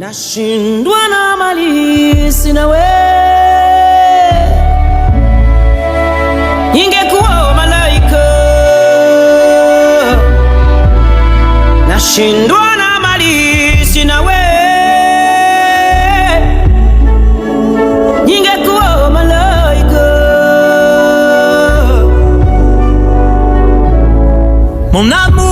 nashindwa na mali sina we. Ningekuwa malaika, nashindwa na mali sina we. Ningekuwa malaika. Mon amour